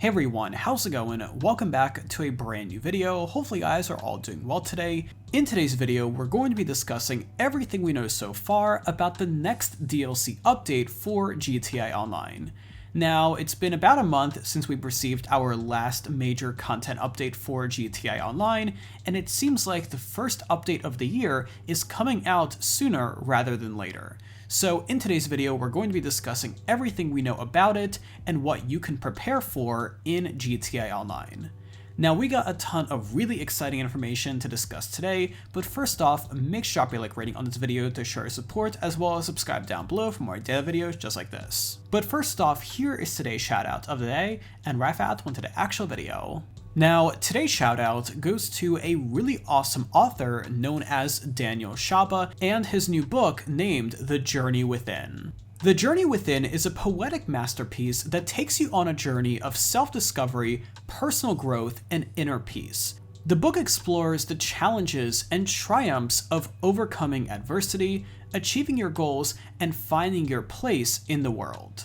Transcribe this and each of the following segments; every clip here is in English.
Hey everyone, how's it going? Welcome back to a brand new video. Hopefully you guys are all doing well today. In today's video, we're going to be discussing everything we know so far about the next DLC update for GTA Online. Now, it's been about a month since we've received our last major content update for GTA Online, and it seems like the first update of the year is coming out sooner rather than later. So in today's video, we're going to be discussing everything we know about it and what you can prepare for in GTA Online. Now, we got a ton of really exciting information to discuss today, but first off, make sure to drop a like rating on this video to show your support, as well as subscribe down below for more daily videos just like this. But first off, here is today's shoutout of the day, and right out into the actual video. Now, today's shoutout goes to a really awesome author known as Daniel Shaba and his new book named The Journey Within. The Journey Within is a poetic masterpiece that takes you on a journey of self-discovery, personal growth, and inner peace. The book explores the challenges and triumphs of overcoming adversity, achieving your goals, and finding your place in the world.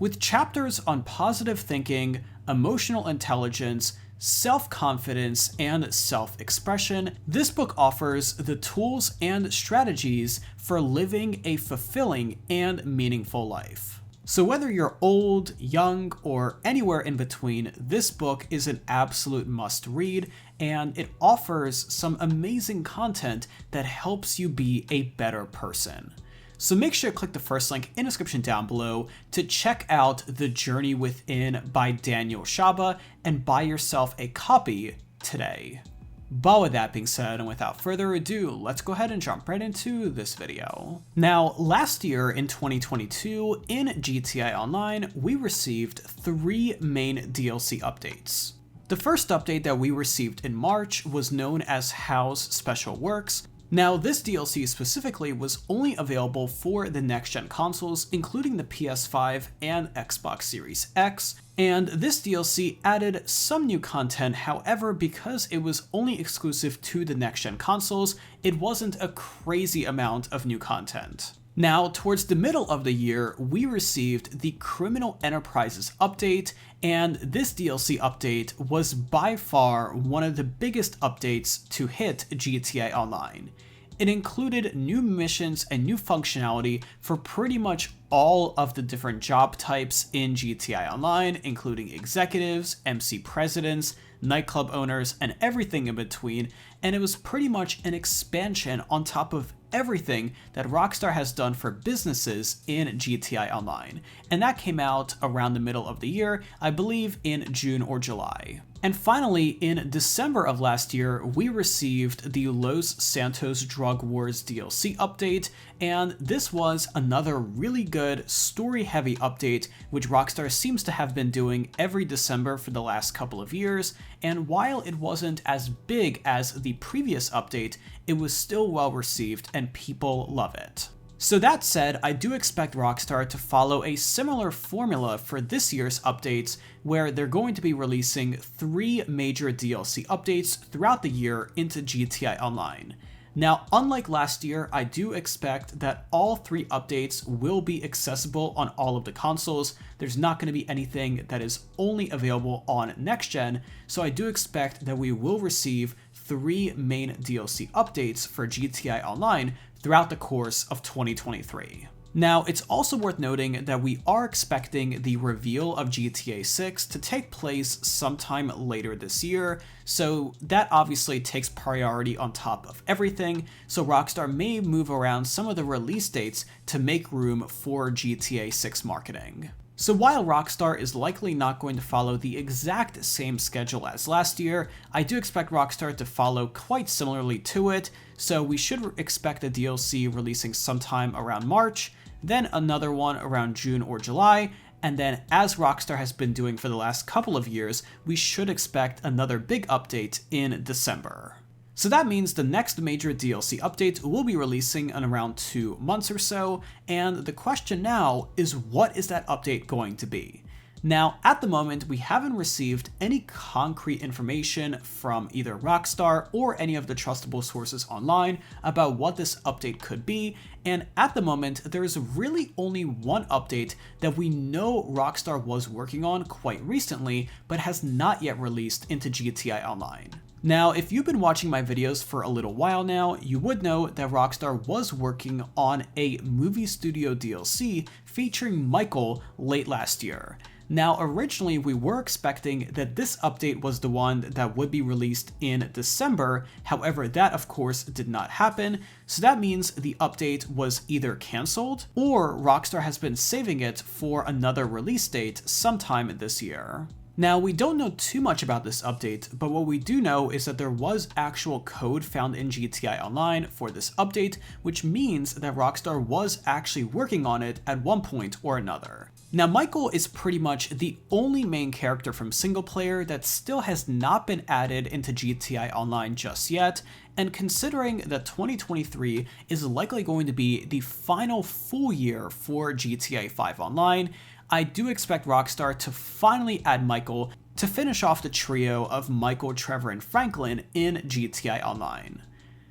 With chapters on positive thinking, emotional intelligence, self-confidence, and self-expression, this book offers the tools and strategies for living a fulfilling and meaningful life. So whether you're old, young, or anywhere in between, this book is an absolute must-read, and it offers some amazing content that helps you be a better person. So make sure to click the first link in the description down below to check out The Journey Within by Daniel Shaba and buy yourself a copy today. But with that being said, and without further ado, let's go ahead and jump right into this video. Now, last year in 2022, in GTA Online, we received 3 main DLC updates. The first update that we received in March was known as How's Special Works. Now, this DLC specifically was only available for the next-gen consoles, including the PS5 and Xbox Series X, and this DLC added some new content. However, because it was only exclusive to the next-gen consoles, it wasn't a crazy amount of new content. Now, towards the middle of the year, we received the Criminal Enterprises update, and this DLC update was by far one of the biggest updates to hit GTA Online. It included new missions and new functionality for pretty much all of the different job types in GTA Online, including executives, MC presidents, nightclub owners, and everything in between, and it was pretty much an expansion on top of everything that Rockstar has done for businesses in GTA Online, and that came out around the middle of the year, I believe in June or July. And finally, in December of last year, we received the Los Santos Drug Wars DLC update, and this was another really good story-heavy update, which Rockstar seems to have been doing every December for the last couple of years, and while it wasn't as big as the previous update, it was still well received and people love it. So that said, I do expect Rockstar to follow a similar formula for this year's updates, where they're going to be releasing 3 major DLC updates throughout the year into GTA Online. Now, unlike last year, I do expect that all 3 updates will be accessible on all of the consoles. There's not going to be anything that is only available on next gen, so I do expect that we will receive 3 main DLC updates for GTA Online throughout the course of 2023. Now, it's also worth noting that we are expecting the reveal of GTA 6 to take place sometime later this year, so that obviously takes priority on top of everything, so Rockstar may move around some of the release dates to make room for GTA 6 marketing. So while Rockstar is likely not going to follow the exact same schedule as last year, I do expect Rockstar to follow quite similarly to it, so we should expect a DLC releasing sometime around March, then another one around June or July, and then as Rockstar has been doing for the last couple of years, we should expect another big update in December. So that means the next major DLC update will be releasing in around 2 months or so, and the question now is, what is that update going to be? Now, at the moment, we haven't received any concrete information from either Rockstar or any of the trustable sources online about what this update could be, and at the moment, there is really only one update that we know Rockstar was working on quite recently, but has not yet released into GTI Online. Now, if you've been watching my videos for a little while now, you would know that Rockstar was working on a movie studio DLC featuring Michael late last year. Now, originally we were expecting that this update was the one that would be released in December, however that of course did not happen, so that means the update was either cancelled or Rockstar has been saving it for another release date sometime this year. Now, we don't know too much about this update, but what we do know is that there was actual code found in GTI Online for this update, which means that Rockstar was actually working on it at one point or another. Now, Michael is pretty much the only main character from single player that still has not been added into GTI Online just yet, and considering that 2023 is likely going to be the final full year for GTA 5 Online, I do expect Rockstar to finally add Michael to finish off the trio of Michael, Trevor, and Franklin in GTI Online.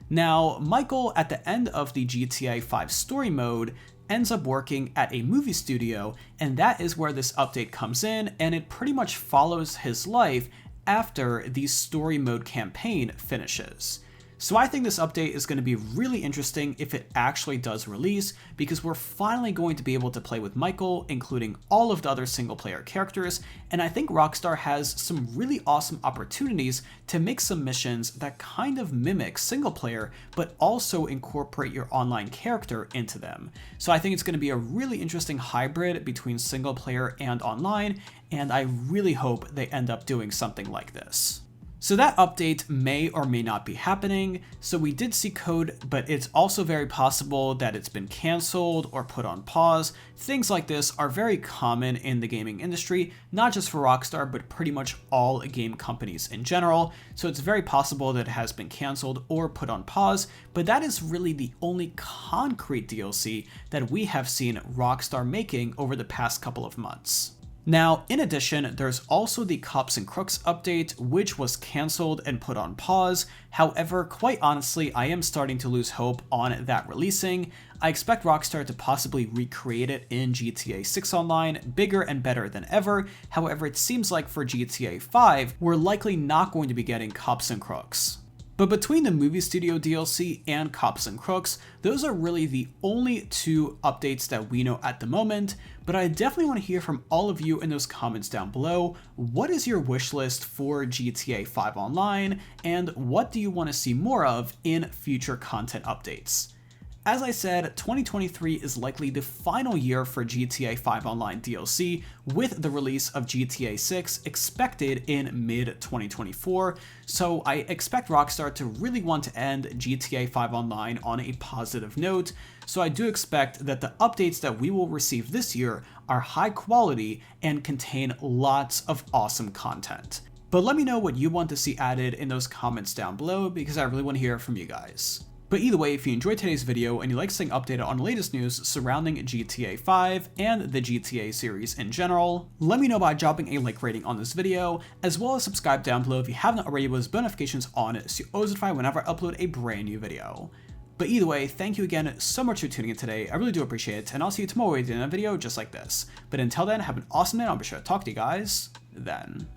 Now, Michael, at the end of the GTA 5 story mode, ends up working at a movie studio, and that is where this update comes in, and it pretty much follows his life after the story mode campaign finishes. So I think this update is going to be really interesting if it actually does release, because we're finally going to be able to play with Michael, including all of the other single player characters, and I think Rockstar has some really awesome opportunities to make some missions that kind of mimic single player, but also incorporate your online character into them. So I think it's going to be a really interesting hybrid between single player and online, and I really hope they end up doing something like this. So that update may or may not be happening, so we did see code, but it's also very possible that it's been cancelled or put on pause. Things like this are very common in the gaming industry, not just for Rockstar, but pretty much all game companies in general, so it's very possible that it has been cancelled or put on pause, but that is really the only concrete DLC that we have seen Rockstar making over the past couple of months. Now, in addition, there's also the Cops and Crooks update, which was cancelled and put on pause. However, quite honestly, I am starting to lose hope on that releasing. I expect Rockstar to possibly recreate it in GTA 6 Online, bigger and better than ever. However, it seems like for GTA 5, we're likely not going to be getting Cops and Crooks. But between the movie studio DLC and Cops and Crooks, those are really the only two updates that we know at the moment, but I definitely want to hear from all of you in those comments down below. What is your wish list for GTA 5 Online, and what do you want to see more of in future content updates? As I said, 2023 is likely the final year for GTA 5 Online DLC, with the release of GTA 6 expected in mid-2024, so I expect Rockstar to really want to end GTA 5 Online on a positive note, so I do expect that the updates that we will receive this year are high quality and contain lots of awesome content. But let me know what you want to see added in those comments down below, because I really want to hear from you guys. But either way, if you enjoyed today's video and you like staying updated on the latest news surrounding GTA 5 and the GTA series in general, let me know by dropping a like rating on this video, as well as subscribe down below if you haven't already with those notifications on so you're always notified whenever I upload a brand new video. But either way, thank you again so much for tuning in today, I really do appreciate it, and I'll see you tomorrow with another video just like this. But until then, have an awesome day, and I'll be sure to talk to you guys then.